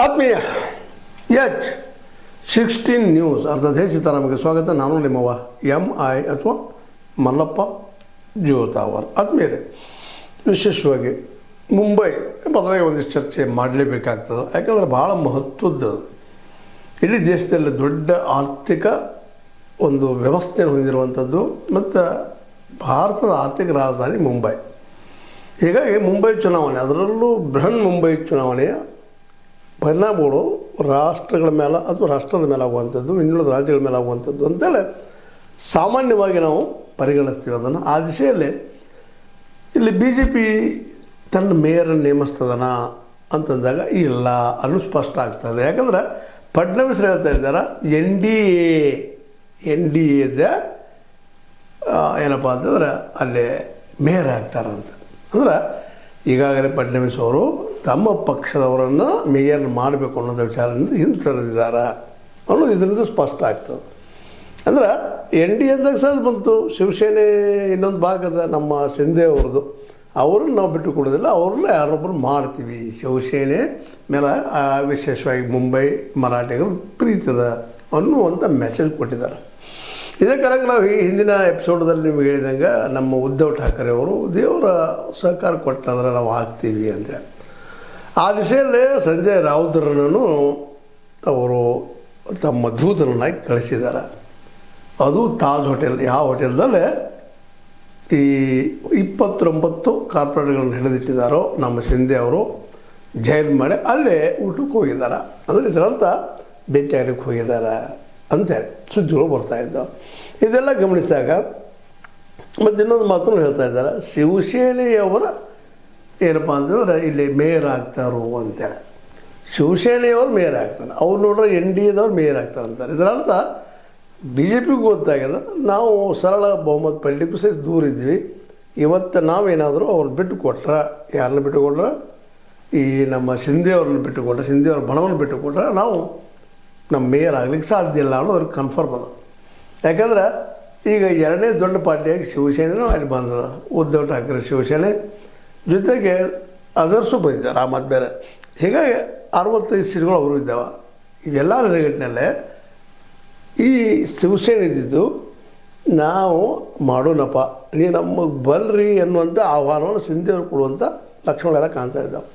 ಆತ್ಮೀಯ H16 news ಅರ್ಥಾತ್ ಸಿತಾರಾಮ್ಗೆ ಸ್ವಾಗತ. ನಾನು ನಿಮ್ಮವ MI ಅಥವಾ ಮಲ್ಲಪ್ಪ ಜೋತಾವರ್. ಆತ್ಮೀಯರೇ, ವಿಶೇಷವಾಗಿ ಮುಂಬೈ ಬದಲಾಗಿ ಒಂದಿಷ್ಟು ಚರ್ಚೆ ಮಾಡಲೇಬೇಕಾಗ್ತದೆ. ಯಾಕಂದರೆ ಭಾಳ ಮಹತ್ವದ್ದು, ಇಡೀ ದೇಶದಲ್ಲಿ ದೊಡ್ಡ ಆರ್ಥಿಕ ಒಂದು ವ್ಯವಸ್ಥೆಯನ್ನು ಹೊಂದಿರುವಂಥದ್ದು ಮತ್ತು ಭಾರತದ ಆರ್ಥಿಕ ರಾಜಧಾನಿ ಮುಂಬೈ. ಹೀಗಾಗಿ ಮುಂಬೈ ಚುನಾವಣೆ, ಅದರಲ್ಲೂ ಬೃಹನ್ ಮುಂಬೈ ಚುನಾವಣೆಯ ಪರಿಣಾಮಗಳು ರಾಷ್ಟ್ರಗಳ ಮೇಲೆ ಅಥವಾ ರಾಷ್ಟ್ರದ ಮೇಲೆ ಆಗುವಂಥದ್ದು, ಇನ್ನುಳಿದ ರಾಜ್ಯಗಳ ಮೇಲೆ ಆಗುವಂಥದ್ದು ಅಂತೇಳಿ ಸಾಮಾನ್ಯವಾಗಿ ನಾವು ಪರಿಗಣಿಸ್ತೀವಿ ಅದನ್ನು. ಆ ದಿಶೆಯಲ್ಲಿ ಇಲ್ಲಿ BJP ತನ್ನ ಮೇಯರನ್ನು ನೇಮಿಸ್ತದನ ಅಂತಂದಾಗ ಇಲ್ಲ ಅನ್ನೋ ಸ್ಪಷ್ಟ ಆಗ್ತದೆ. ಯಾಕಂದ್ರೆ ಫಡ್ನವೀಸ್ ಹೇಳ್ತಾ ಇದ್ದಾರೆ NDA ಏನಪ್ಪ ಅಂತಂದ್ರೆ ಅಲ್ಲಿ ಮೇಯರ್ ಆಗ್ತಾರಂತ. ಅಂದ್ರೆ ಈಗಾಗಲೇ ಫಡ್ನವೀಸ್ ಅವರು ತಮ್ಮ ಪಕ್ಷದವರನ್ನು ಮೇಯರ್ ಮಾಡಬೇಕು ಅನ್ನೋದು ವಿಚಾರದಿಂದ ಹಿಂದೆ ಸರಿದಿದ್ದಾರೆ ಅನ್ನೋದು ಇದರಿಂದ ಸ್ಪಷ್ಟ ಆಗ್ತದೆ. ಅಂದ್ರೆ NDA ಅಂದಾಗ ಸಹ ಬಂತು. ಶಿವಸೇನೆ ಇನ್ನೊಂದು ಭಾಗದ ನಮ್ಮ ಶಿಂದೆ ಅವ್ರದ್ದು, ಅವ್ರನ್ನ ನಾವು ಬಿಟ್ಟು ಕೊಡೋದಿಲ್ಲ, ಅವ್ರನ್ನ ಯಾರೊಬ್ಬರು ಮಾಡ್ತೀವಿ. ಶಿವಸೇನೆ ಮೇಲೆ ವಿಶೇಷವಾಗಿ ಮುಂಬೈ ಮರಾಠಿಗರು ಪ್ರೀತಿದ ಅನ್ನುವಂಥ ಮೆಸೇಜ್ ಕೊಟ್ಟಿದ್ದಾರೆ. ಇದಕ್ಕಾಗಿ ನಾವು ಈ ಹಿಂದಿನ ಎಪಿಸೋಡ್ದಲ್ಲಿ ನಿಮ್ಗೆ ಹೇಳಿದಂಗೆ ನಮ್ಮ ಉದ್ಧವ್ ಠಾಕ್ರೆ ಅವರು ದೇವರ ಸಹಕಾರ ಕೊಟ್ಟಂದ್ರೆ ನಾವು ಆಗ್ತೀವಿ ಅಂತೇಳಿ ಆ ದಿಶೆಯಲ್ಲೇ ಸಂಜಯ್ ರಾವುತರನ್ನು ಅವರು ತಮ್ಮ ದೂತರನ್ನಾಗಿ ಕಳಿಸಿದ್ದಾರೆ. ಅದು ತಾಜ್ ಹೋಟೆಲ್. ಯಾವ ಹೋಟೆಲ್ದಲ್ಲೇ ಈ 29 ಕಾರ್ಪೊರೇಟ್ಗಳನ್ನು ಹಿಡಿದಿಟ್ಟಿದ್ದಾರೋ ನಮ್ಮ ಶಿಂದೆ ಅವರು ಜೈಲ್ ಮಾಡಿ ಅಲ್ಲೇ ಊಟಕ್ಕೆ ಹೋಗಿದ್ದಾರೆ. ಅಂದರೆ ಇದರರ್ಥ ಭೇಟಿಯಾಗಲಿಕ್ಕೆ ಹೋಗಿದ್ದಾರೆ ಅಂತೇಳಿ ಸುದ್ದಿಗಳು ಬರ್ತಾಯಿದ್ದಾವೆ. ಇದೆಲ್ಲ ಗಮನಿಸಿದಾಗ ಮತ್ತು ಇನ್ನೊಂದು ಮಾತನ್ನು ಹೇಳ್ತಾ ಇದ್ದಾರೆ, ಶಿವಸೇನೆಯವರ ಏನಪ್ಪ ಅಂತಂದ್ರೆ ಇಲ್ಲಿ ಮೇಯರ್ ಆಗ್ತಾರೋ ಅಂತೇಳಿ. ಶಿವಸೇನೆಯವರು ಮೇಯರ್ ಆಗ್ತಾರೆ, ಅವ್ರು ನೋಡ್ರೆ NDAದವ್ರು ಮೇಯರ್ ಆಗ್ತಾರೆ ಅಂತಾರೆ. ಇದರರ್ಥ BJPಗೂ ಗೊತ್ತಾಗ್ಯದ ನಾವು ಸರಳ ಬಹುಮತ ಪಡಲಿಕ್ಕೂ ಸಹ ದೂರ ಇದ್ವಿ. ಇವತ್ತು ನಾವೇನಾದರೂ ಅವ್ರನ್ನ ಬಿಟ್ಟು ಕೊಟ್ರೆ, ಯಾರನ್ನ ಬಿಟ್ಟು ಕೊಟ್ರೆ ಈ ನಮ್ಮ ಶಿಂದೆಯವ್ರನ್ನ ಬಿಟ್ಟು ಕೊಟ್ರೆ, ಶಿಂದೆಯವ್ರ ಬಣವನ್ನು ಬಿಟ್ಟು ಕೊಟ್ರೆ ನಾವು ನಮ್ಮ ಮೇಯರ್ ಆಗ್ಲಿಕ್ಕೆ ಸಾಧ್ಯ ಇಲ್ಲ ಅನ್ನೋದು ಅವ್ರಿಗೆ ಕನ್ಫರ್ಮ್ ಅದ. ಯಾಕಂದ್ರೆ ಈಗ ಎರಡನೇ ದೊಡ್ಡ ಪಾರ್ಟಿಯಾಗಿ ಶಿವಸೇನೆನೂ ಅಲ್ಲಿ ಬಂದದ. ಉದ್ಧವ್ ಠಾಕ್ರೆ ಶಿವಸೇನೆ ಜೊತೆಗೆ ಅದರ್ಸು ಬಂದಿದ್ದಾರೆ ಆ ಮತ್ತು ಬೇರೆ. ಹೀಗಾಗಿ 65 ಸೀಟ್ಗಳು ಅವರು ಇದ್ದಾವೆ. ಇವೆಲ್ಲ ನೆಲೆಗಟ್ಟಿನಲ್ಲೇ ಈ ಶಿವಸೇನೆ ಇದ್ದಿದ್ದು ನಾವು ಮಾಡೋಣಪ್ಪ, ನೀ ನಮಗೆ ಬಲ್ರಿ ಅನ್ನುವಂಥ ಆಹ್ವಾನವನ್ನು ಶಿಂದೆಯವರು ಕೊಡುವಂಥ ಲಕ್ಷಣಗಳೆಲ್ಲ ಕಾಣ್ತಾ ಇದ್ದಾವೆ.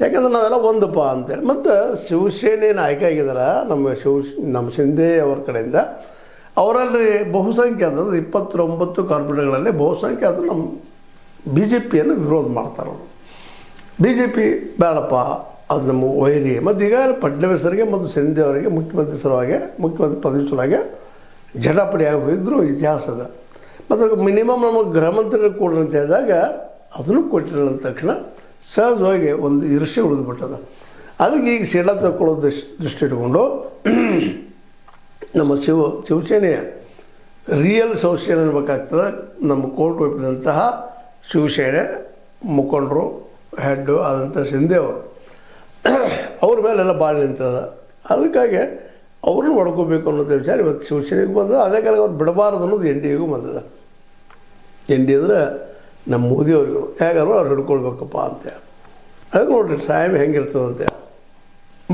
ಯಾಕಂದ್ರೆ ನಾವೆಲ್ಲ ಒಂದಪ್ಪ ಅಂತೇಳಿ. ಮತ್ತು ಶಿವಸೇನೆಯನ್ನು ಆಯ್ಕೆ ಆಗಿದ್ದಾರೆ ನಮ್ಮ ಶಿಂದೆ ಅವ್ರ ಕಡೆಯಿಂದ. ಅವರಲ್ಲಿ ಬಹುಸಂಖ್ಯಾತರು 29 ಕಾರ್ಪೊರೇಟ್ಗಳಲ್ಲಿ ಬಹುಸಂಖ್ಯಾತರು ನಮ್ಮ BJPಯನ್ನು ವಿರೋಧ ಮಾಡ್ತಾರವರು. BJP ಬೇಡಪ್ಪ, ಅದು ನಮ್ಮ ವೈರಿ. ಮತ್ತು ಈಗ ಫಡ್ನವೀಸರಿಗೆ ಮತ್ತು ಶಿಂದೆ ಅವರಿಗೆ ಮುಖ್ಯಮಂತ್ರಿ ಪದವಿ ಸಲುವಾಗಿ ಜಟಾಪಟಿಯಾಗಿ ಹೋಗಿದ್ರು ಇತಿಹಾಸದ. ಮತ್ತು ಮಿನಿಮಮ್ ನಮಗೆ ಗೃಹ ಮಂತ್ರಿ ಕೊಡ್ರಿ ಅಂತ ಹೇಳಿದಾಗ ಅದನ್ನು ಕೊಟ್ಟಿರಲ್ಲ ತಕ್ಷಣ ಸಹಜವಾಗಿ ಒಂದು ಈರ್ಷ್ಯೆ ಉಳಿದ್ಬಿಟ್ಟದ. ಅದಕ್ಕೆ ಈಗ ಶೀಲ ತಗೊಳ್ಳೋದು ದೃಷ್ಟಿ ಇಟ್ಕೊಂಡು ನಮ್ಮ ಶಿವಸೇನೆಯ ರಿಯಲ್ ಶಿವಸೇನೆ ಅನ್ಬೇಕಾಗ್ತದೆ. ನಮ್ಮ ಕೋರ್ಟ್ ಒಪ್ಪಿದಂತಹ ಶಿವಸೇನೆ ಮುಖಂಡರು ಹೆಡ್ಡು ಆದಂಥ ಶಿಂದೆಯವರು ಅವ್ರ ಮೇಲೆಲ್ಲ ಭಾಳ ನಿಂತದ. ಅದಕ್ಕಾಗಿ ಅವ್ರನ್ನ ಮಾಡ್ಕೋಬೇಕು ಅನ್ನೋದು ವಿಚಾರ ಇವತ್ತು ಶಿವಸೇನೆಗೂ ಬಂದದ. ಅದೇ ಕಾರಣ ಅವ್ರು ಬಿಡಬಾರ್ದು ಅನ್ನೋದು NDAಗೂ ಬಂದದ. NDA ಅಂದರೆ ನಮ್ಮ ಮೋದಿಯವ್ರಿಗೂ ಹೇಗಾದ್ರು ಅವ್ರು ಹಿಡ್ಕೊಳ್ಬೇಕಪ್ಪ ಅಂತೇಳಿ. ಅದಕ್ಕೆ ನೋಡ್ರಿ ಟೈಮ್ ಹೆಂಗಿರ್ತದೆ ಅಂತೇಳಿ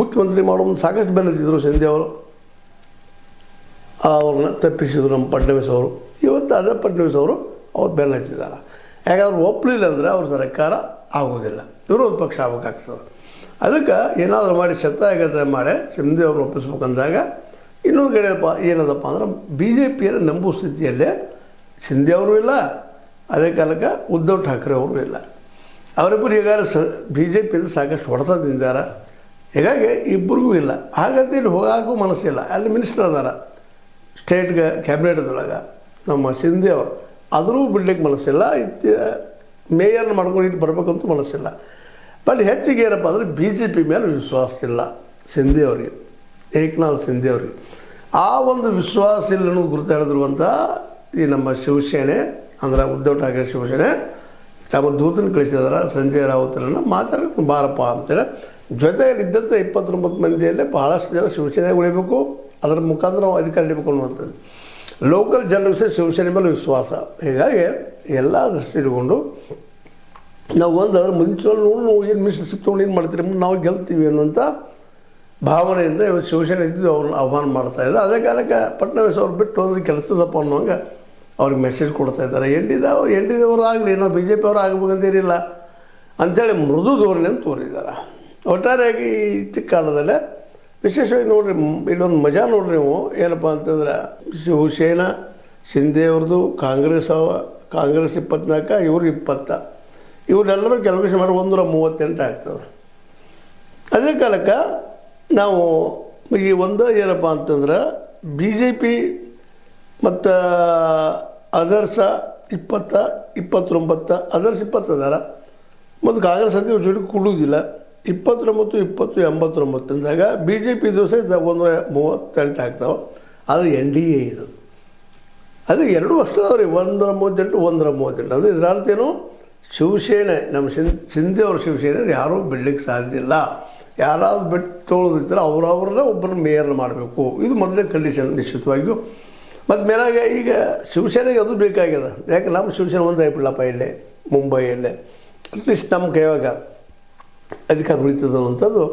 ಮುಖ್ಯಮಂತ್ರಿ ಮಾಡೋ ಒಂದು ಸಾಕಷ್ಟು ಬೆನ್ನತ್ತಿದ್ರು ಶಿಂದೆ ಅವರು. ಅವ್ರನ್ನ ತಪ್ಪಿಸಿದ್ರು ನಮ್ಮ ಫಡ್ನವೀಸ್ ಅವರು. ಇವತ್ತು ಅದೇ ಫಡ್ನವೀಸ್ ಅವರು ಅವ್ರು ಬೆನ್ನ ಹಚ್ಚಿದ್ದಾರೆ. ಯಾಕಂದ್ರೆ ಒಪ್ಪಲಿಲ್ಲ ಅಂದರೆ ಅವ್ರ ಸರ್ಕಾರ ಆಗೋದಿಲ್ಲ, ವಿರೋಧ ಪಕ್ಷ ಆಗಬೇಕಾಗ್ತದೆ. ಅದಕ್ಕೆ ಏನಾದರೂ ಮಾಡಿ ಶತಾಯಗತ ಮಾಡಿ ಶಿಂದೆ ಅವ್ರನ್ನ ಒಪ್ಪಿಸ್ಬೇಕಂದಾಗ ಇನ್ನೊಂದು ಕಡೆಯಪ್ಪ ಏನದಪ್ಪ ಅಂದ್ರೆ BJPಯನ್ನು ನಂಬುವ ಸ್ಥಿತಿಯಲ್ಲೇ ಶಿಂದೆ ಅವರು ಇಲ್ಲ, ಅದೇ ಕಾಲಕ್ಕೆ ಉದ್ಧವ್ ಠಾಕ್ರೆ ಅವರು ಇಲ್ಲ. ಅವರಿಬ್ಬರು ಈಗಾಗಲೇ BJPಯಿಂದ ಸಾಕಷ್ಟು ಹೊಡೆತ ತಿಂದಾರ. ಹೀಗಾಗಿ ಇಬ್ಬರಿಗೂ ಇಲ್ಲ. ಹಾಗಂತ ಇಲ್ಲಿ ಹೋಗಾಕೂ ಮನಸ್ಸಿಲ್ಲ. ಅಲ್ಲಿ ಮಿನಿಸ್ಟರ್ ಅದಾರ ಸ್ಟೇಟ್ಗೆ ಕ್ಯಾಬಿನೆಟ್ದೊಳಗೆ ನಮ್ಮ ಶಿಂದೆ ಅವರು, ಆದರೂ ಬಿಡ್ಲಿಕ್ಕೆ ಮನಸ್ಸಿಲ್ಲ. ಮೇಯರ್ನ ಮಾಡ್ಕೊಂಡು ಇಲ್ಲಿ ಬರಬೇಕಂತ ಮನಸ್ಸಿಲ್ಲ. ಬಟ್ ಹೆಚ್ಚಿಗೆ ಏನಪ್ಪ ಅಂದರೆ BJP ಮೇಲೆ ವಿಶ್ವಾಸ ಇಲ್ಲ ಶಿಂದೆ ಅವರಿಗೆ, ಏಕನಾಥ್ ಶಿಂದೆ ಅವರಿಗೆ. ಆ ಒಂದು ವಿಶ್ವಾಸ ಇಲ್ಲ ಅನ್ನೋದು ಗುರುತಾಡಿದಿರುವಂಥ ಈ ನಮ್ಮ ಶಿವಸೇನೆ ಅಂದ್ರೆ ಉದ್ಧವ್ ಠಾಕ್ರೆ ಶಿವಸೇನೆ ತಮ್ಮ ದೂತನ ಕಳಿಸಿದಾರೆ ಸಂಜಯ್ ರಾವುತರನ್ನು ಮಾತಾಡೋಕೆ ಬಾರಪ್ಪ ಅಂತೇಳಿ. ಜೊತೆಯಲ್ಲಿದ್ದಂಥ 29 ಮಂದಿಯಲ್ಲೇ ಭಾಳಷ್ಟು ಜನ ಶಿವಸೇನೆಗೆ ಉಳಿಬೇಕು, ಅದರ ಮುಖಾಂತರ ನಾವು ಅಧಿಕಾರ ಹಿಡಿಬೇಕು ಅನ್ನುವಂಥದ್ದು. ಲೋಕಲ್ ಜನರಿಗೆ ಶಿವಸೇನೆ ಮೇಲೆ ವಿಶ್ವಾಸ. ಹೀಗಾಗಿ ಎಲ್ಲ ದೃಷ್ಟಿ ಇಟ್ಕೊಂಡು ನಾವು ಒಂದು ಅದ್ರ ಮುಂಚೆ ನೋಡಿ ನಾವು ಏನು ಮಿನಿಸ್ಟರ್ಶಿಪ್ ತೊಗೊಂಡು ಏನು ಮಾಡ್ತೀರಿ, ನಾವು ಗೆಲ್ತೀವಿ ಅನ್ನುವಂಥ ಭಾವನೆಯಿಂದ ಇವತ್ತು ಶಿವಸೇನೆ ಇದ್ದು ಅವ್ರನ್ನ ಆಹ್ವಾನ ಮಾಡ್ತಾಯಿದ್ದಾರೆ. ಅದೇ ಕಾಲಕ್ಕೆ ಫಡ್ನವೀಸ್ ಅವ್ರು ಬಿಟ್ಟು ಹೋದ್ರೆ ಕೆಲಸದಪ್ಪ ಅನ್ನೋಂಗೆ ಅವ್ರಿಗೆ ಮೆಸೇಜ್ ಕೊಡ್ತಾ ಇದ್ದಾರೆ. ಎನ್.ಡಿ.ದವರು ಆಗಲಿ ನಾವು ಬಿ ಜೆ ಪಿ ಅವರು ಆಗಬೇಕಂತೇನಿಲ್ಲ ಅಂಥೇಳಿ ಮೃದು ಧೋರಣೆಯನ್ನು ತೋರಿದ್ದಾರೆ. ಒಟ್ಟಾರೆಯಾಗಿ ಇತ್ತಿನ ಕಾಲದಲ್ಲೇ ವಿಶೇಷವಾಗಿ ನೋಡಿರಿ, ಇಲ್ಲೊಂದು ಮಜಾ ನೋಡ್ರಿ ನೀವು, ಏನಪ್ಪ ಅಂತಂದ್ರೆ ಶಿವಸೇನಾ ಶಿಂದೆ ಅವ್ರದ್ದು ಕಾಂಗ್ರೆಸ್ 24, ಇವರು 20, ಇವರೆಲ್ಲರೂ ಕ್ಯಾಲ್ಕುಲೇಷನ್ ಮಾಡಿ 138 ಆಗ್ತದೆ. ಅದೇ ಕಾಲಕ್ಕೆ ನಾವು ಈ ಒಂದು ಏನಪ್ಪ ಅಂತಂದ್ರೆ ಬಿ ಜೆ ಪಿ ಮತ್ತು ಅದರ್ಸ 20, 29, ಅದರ್ಸ್ 20 ಅದಾರ ಮತ್ತು ಕಾಂಗ್ರೆಸ್ ಅಂತ ಇವ್ರ ಜೊತೆ ಕೂಡುವುದಿಲ್ಲ. 29, 20, 89 ಅಂದಾಗ ಬಿ ಜೆ ಪಿ ದಿವಸ 138 ಆಗ್ತಾವೆ. ಆದರೆ NDA ಇದು ಅದು ಎರಡೂ ಅಷ್ಟೇ ಅದಾವೆ ರೀ, 138, 138. ಅದು ಇದರ ಅರ್ಥ ಏನು, ಶಿವಸೇನೆ ನಮ್ಮ ಶಿಂದೆ ಅವ್ರ ಶಿವಸೇನೆ ಯಾರೂ ಬಿಡಲಿಕ್ಕೆ ಸಾಧ್ಯ ಇಲ್ಲ. ಯಾರಾದ್ರು ಬಿಟ್ಟು ತೊಗೊಳೋದಿರ್ತಾರೆ ಅವ್ರನ್ನ ಒಬ್ಬರನ್ನ ಮೇಯರ್ನ ಮಾಡಬೇಕು. ಇದು ಮೊದಲನೇ ಕಂಡೀಷನ್ ನಿಶ್ಚಿತವಾಗಿಯೂ. ಮತ್ತು ಮೇಲಾಗ ಈಗ ಶಿವಸೇನೆಗೆ ಅದು ಬೇಕಾಗ್ಯದ. ಯಾಕೆ ನಮ್ಮ ಶಿವಸೇನೆ ಒಂದು ಆಗ್ಬಿಡಲಪ್ಪ ಇಲ್ಲೇ ಮುಂಬೈಯಲ್ಲೇ ಅಟ್ಲೀಸ್ಟ್ ನಮ್ಮ ಕೈಯಾಗ ಅಧಿಕಾರ ಉಳಿತದ ಅನ್ನೋಂಥದ್ದು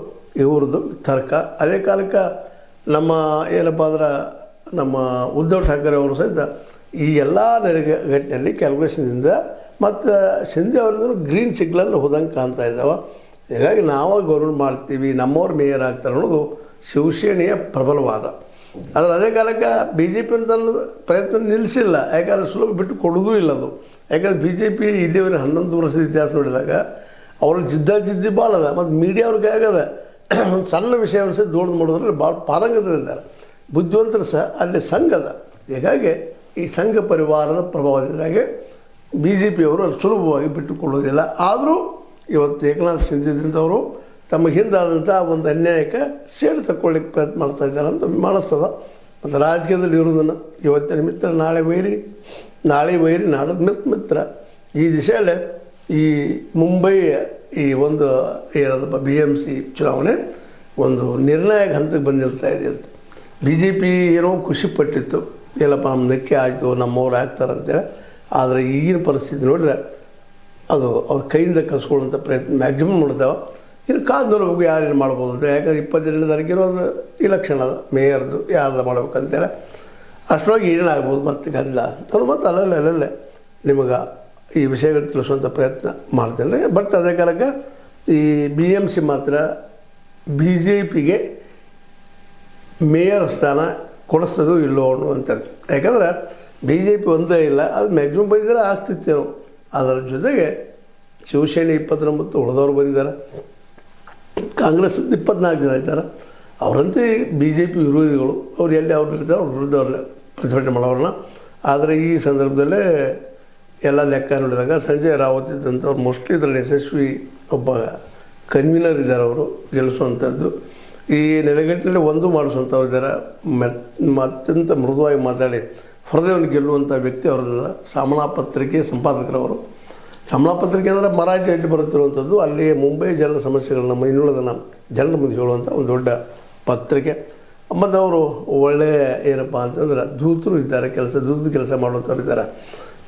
ಇವ್ರದ್ದು ತರ್ಕ. ಅದೇ ಕಾಲಕ್ಕೆ ನಮ್ಮ ಏನಪ್ಪ ಅಂದ್ರೆ ನಮ್ಮ ಉದ್ಧವ್ ಠಾಕ್ರೆ ಅವರು ಸಹಿತ ಈ ಎಲ್ಲ ನೆಲೆಗಟ್ಟಿನಲ್ಲಿ ಕ್ಯಾಲ್ಕುಲೇಷನ್ದಿಂದ ಮತ್ತು ಶಿಂದೆ ಅವರಿಂದ ಗ್ರೀನ್ ಸಿಗ್ನಲ್ ಹೋದಂಗೆ ಕಾಣ್ತಾ ಇದ್ದಾವೆ. ಹೀಗಾಗಿ ನಾವು ಗೌರ್ಮೆಂಟ್ ಮಾಡ್ತೀವಿ, ನಮ್ಮವ್ರು ಮೇಯರ್ ಆಗ್ತಾರೆ ಅನ್ನೋದು ಶಿವಸೇನೆಯ ಪ್ರಬಲವಾದ. ಆದರೆ ಅದೇ ಕಾಲಕ್ಕೆ ಬಿ ಜೆ ಪಿ ಅಂತ ಪ್ರಯತ್ನ ನಿಲ್ಲಿಸಿಲ್ಲ. ಯಾಕಂದರೆ ಸುಲಭ ಬಿಟ್ಟು ಕೊಡೋದೂ ಇಲ್ಲ ಅದು. ಯಾಕಂದರೆ ಬಿ ಜೆ ಪಿ ಇಲ್ಲಿವರೆಗೆ 11 ವರ್ಷದ ಇತಿಹಾಸ ನೋಡಿದಾಗ ಅವ್ರ ಜಿದ್ದಿ ಭಾಳ ಅದ. ಮತ್ತು ಮೀಡಿಯಾವ್ರಿಗೆ ಆಗದ ಒಂದು ಸಣ್ಣ ವಿಷಯವನ್ನು ಸಹ ದೊಡ್ಡದು ಮಾಡೋದ್ರಲ್ಲಿ ಭಾಳ ಪಾರಂಗತರಿದ್ದಾರೆ. ಬುದ್ಧಿವಂತರು ಸಹ ಅಲ್ಲಿ ಸಂಘದ. ಹೀಗಾಗಿ ಈ ಸಂಘ ಪರಿವಾರದ ಪ್ರಭಾವದಿಂದಾಗಿ ಬಿ ಜೆ ಪಿಯವರು ಅಲ್ಲಿ ಸುಲಭವಾಗಿ ಬಿಟ್ಟುಕೊಳ್ಳೋದಿಲ್ಲ. ಆದರೂ ಇವತ್ತು ಏಕನಾಥ್ ಶಿಂದೆದಿಂದವರು ತಮ್ಮ ಹಿಂದಾದಂಥ ಒಂದು ಅನ್ಯಾಯಕ್ಕೆ ಸೇಡು ತಗೊಳ್ಳಿಕ್ಕೆ ಪ್ರಯತ್ನ ಮಾಡ್ತಾ ಇದ್ದಾರೆ ಅಂತ ಅನಿಸ್ತದ. ಮತ್ತು ರಾಜಕೀಯದಲ್ಲಿ ಇರೋದನ್ನು ಇವತ್ತಿನ ಮಿತ್ರ ನಾಳೆ ವೈರಿ ನಾಡದ ಮಿತ್ರ. ಈ ದಿಶೆಯಲ್ಲೇ ಈ ಮುಂಬೈಯ ಈ ಒಂದು ಏನದಪ್ಪ BMC ಚುನಾವಣೆ ಒಂದು ನಿರ್ಣಾಯಕ ಹಂತಕ್ಕೆ ಬಂದಿರ್ತಾ ಇದೆ ಅಂತ. ಬಿ ಜೆ ಪಿ ಏನೋ ಖುಷಿಪಟ್ಟಿತ್ತು, ಎಲ್ಲಪ್ಪ ನಮ್ಮ ನಕ್ಕೆ ಆಯಿತು, ನಮ್ಮವ್ರು ಆಗ್ತಾರಂತೇಳಿ. ಆದರೆ ಈಗಿನ ಪರಿಸ್ಥಿತಿ ನೋಡಿದ್ರೆ ಅದು ಅವ್ರ ಕೈಯಿಂದ ಕಸ್ಕೊಳ್ಳೋಂಥ ಪ್ರಯತ್ನ ಮ್ಯಾಕ್ಸಿಮಮ್ ನೋಡ್ತಾವೆ. ಇನ್ನು ಕಾದು ನೋಡ್ಬೇಕು ಯಾರೇನು ಮಾಡ್ಬೋದು ಅಂತ. ಯಾಕಂದ್ರೆ 22ನೇ ತಾರೀಕಿರೋ ಒಂದು ಇಲೆಕ್ಷನ್ ಅದ, ಮೇಯರ್ದು ಯಾರ್ದು ಮಾಡ್ಬೇಕಂತೇಳಿ. ಅಷ್ಟರೊಳಗೆ ಏನೇನಾಗ್ಬೋದು ಮತ್ತೆ ಗದ್ದಲ ಅದು ಮತ್ತು ಅಲ್ಲಲ್ಲೇ ನಿಮಗೆ ಈ ವಿಷಯಗಳು ತಿಳಿಸುವಂಥ ಪ್ರಯತ್ನ ಮಾಡ್ತೇನೆ. ಬಟ್ ಅದೇ ಕಾಲಕ್ಕೆ ಈ BMC ಮಾತ್ರ BJPಗೆ ಮೇಯರ್ ಸ್ಥಾನ ಕೊಡಿಸೋದು ಇಲ್ಲೋ ಅನ್ನುವಂಥದ್ದು. ಯಾಕಂದ್ರೆ BJP ಒಂದೇ ಇಲ್ಲ, ಅದು ಮ್ಯಾಕ್ಸಿಮಮ್ ಬಂದಿದ್ದಾರೆ ಆಗ್ತಿತ್ತೇನೋ. ಅದರ ಜೊತೆಗೆ ಶಿವಸೇನೆ 29 ಉಳಿದವ್ರು ಬಂದಿದ್ದಾರೆ, ಕಾಂಗ್ರೆಸ್ 24 ಜನ ಇದ್ದಾರೆ. ಅವರಂತೆ BJP ವಿರೋಧಿಗಳು. ಅವ್ರು ಎಲ್ಲಿ ಅವ್ರು ಇರ್ತಾರೆ ಅವ್ರ ವಿರುದ್ಧ ಅವ್ರನ್ನ ಪ್ರತಿಭಟನೆ ಮಾಡೋರನ್ನ. ಆದರೆ ಈ ಸಂದರ್ಭದಲ್ಲೇ ಎಲ್ಲ ಲೆಕ್ಕ ನೋಡಿದಾಗ ಸಂಜಯ್ ರಾವತ್ ಇದ್ದಂಥವ್ರು ಮೋಸ್ಟ್ಲಿ ಇದರಲ್ಲಿ ಯಶಸ್ವಿ ಒಬ್ಬ ಕನ್ವೀನರ್ ಇದ್ದಾರೆ. ಅವರು ಗೆಲ್ಲಿಸುವಂಥದ್ದು ಈ ನೆಲೆಗಟ್ಟಿನಲ್ಲಿ ಒಂದು ಮಾಡಿಸುವಂಥವ್ರು ಇದ್ದಾರೆ. ಅತ್ಯಂತ ಮೃದುವಾಗಿ ಮಾತಾಡಿ ಹೃದಯವನ್ನು ಗೆಲ್ಲುವಂಥ ವ್ಯಕ್ತಿ ಅವರದ್ದು ಸಾಮನಾ ಪತ್ರಿಕೆ ಸಂಪಾದಕರವರು. ಸಾಮನಾ ಪತ್ರಿಕೆ ಅಂದರೆ ಮರಾಠಿಯಲ್ಲಿ ಬರುತ್ತಿರುವಂಥದ್ದು. ಅಲ್ಲಿ ಮುಂಬೈ ಜನರ ಸಮಸ್ಯೆಗಳನ್ನ ಇನ್ನುಳಿದನ್ನು ಜನರ ಮುಂದೆ ಹೇಳುವಂಥ ಒಂದು ದೊಡ್ಡ ಪತ್ರಿಕೆ. ಮತ್ತು ಅವರು ಒಳ್ಳೆಯ ಏನಪ್ಪ ಅಂತಂದ್ರೆ ದೂತರು ಇದ್ದಾರೆ, ದೂತದ ಕೆಲಸ ಮಾಡುವಂಥವ್ರು ಇದ್ದಾರೆ.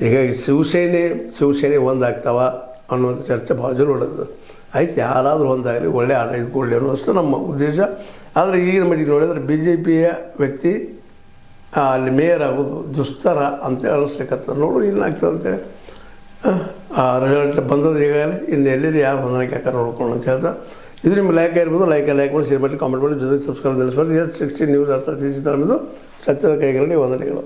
ಹೀಗಾಗಿ ಶಿವಸೇನೆ ಒಂದಾಗ್ತಾವ ಅನ್ನುವಂಥ ಚರ್ಚೆ ಭಾಳ ಜನ ನೋಡೋದು. ಆಯ್ತು, ಯಾರಾದರೂ ಒಂದಾಗಲಿ, ಒಳ್ಳೆ ಆಟ ಇದ್ಕೊಳ್ಳಿ ಅನ್ನೋಷ್ಟು ನಮ್ಮ ಉದ್ದೇಶ. ಆದರೆ ಈಗಿನ ಮಟ್ಟಿಗೆ ನೋಡಿದ್ರೆ BJPಯ ವ್ಯಕ್ತಿ ಅಲ್ಲಿ ಮೇಯರ್ ಆಗೋದು ದುಸ್ತರ ಅಂತೇಳಿ ಅನ್ನಿಸ್ಲಿಕ್ಕತ್ತ. ನೋಡು ಏನಾಗ್ತದೆ ಅಂತೇಳಿ ಆ ರಿಸಲ್ಟ್ ಬಂದದ್ದು ಈಗಾಗಲೇ. ಇನ್ನು ಎಲ್ಲರೂ ಯಾರು ಹೊಂದಾಣಿಕೆ ಹಾಕ ನೋಡ್ಕೊಂಡು ಅಂತ ಹೇಳ್ತಾ, ಇದು ನಿಮ್ಮ ಲೈಕ್ ಇರ್ಬೋದು. ಲೈಕ್ ಮಾಡಿ, ಶೇರ್ ಮಾಡಿ, ಕಾಮೆಂಟ್ ಮಾಡಿ, ಜೊತೆಗೆ ಸಬ್ಸ್ಕ್ರೈಬ್ ನಿಲ್ಲಿಸ್ಬಾರ್ದು. S60 ನ್ಯೂಸ್ ಅರ್ಥ ತಿಳಿಸಿದ ನಮ್ಮದು ಸತ್ಯದ ಕೈಗಳಲ್ಲಿ ವಂದನೆಗಳು.